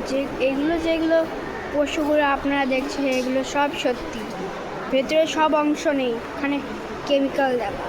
যে যেগুলো পশুগুলো আপনারা দেখছেন এগুলো সব সত্যি, ভেতরে সব অংশ নেই, এখানে কেমিক্যাল দেওয়া।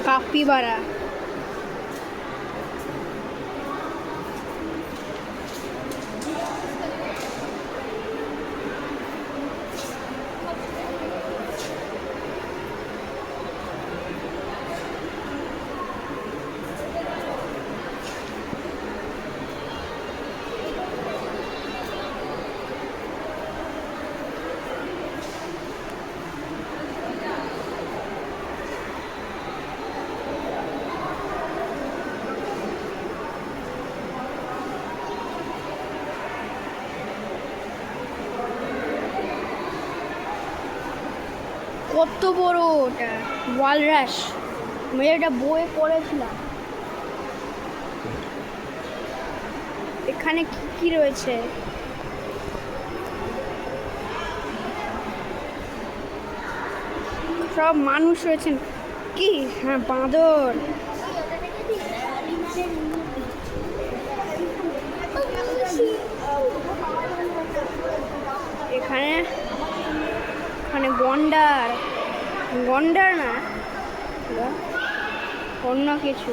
কাপিবারা, কত বড় ওটা ওয়ালরাস, আমি এটা বইয়ে পড়েছিলাম। এখানে কি কি রয়েছে? সব মানুষ রয়েছেন কি? হ্যাঁ, বাঁদর। এখানে এখানে গন্ডার, গন্ডার না, অন্য কিছু।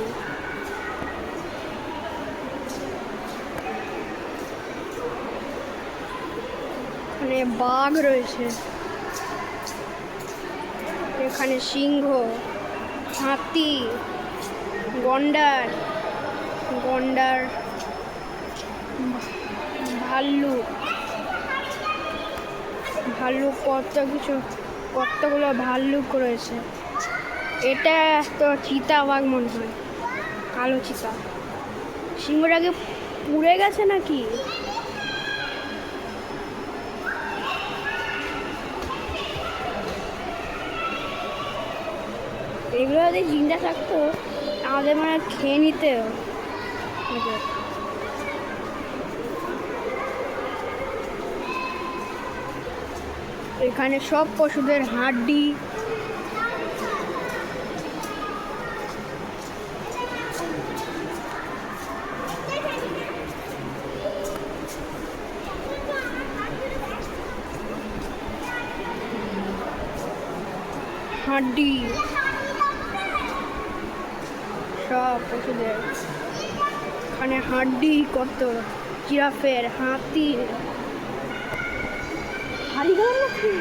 এখানে বাঘ রয়েছে, এখানে সিংহ, হাতি, গন্ডার, গন্ডার, ভাল্লুক, ভাল্লুক, কতগুলো ভাল্লুক রয়েছে। এটা তো চিতাবাঘ মনে হয়, কালো চিতা। সিংহটাকে পুড়ে গেছে নাকি? এগুলো যদি জিন্দা থাকতো আমাদের মানে খেয়ে নিতে। এখানে সব পশুদের হাড্ডি, হাড্ডি সব পশুদের। এখানে হাড্ডি কত, জিরাফের, হাতির। হারিয়ে গেল নাকি?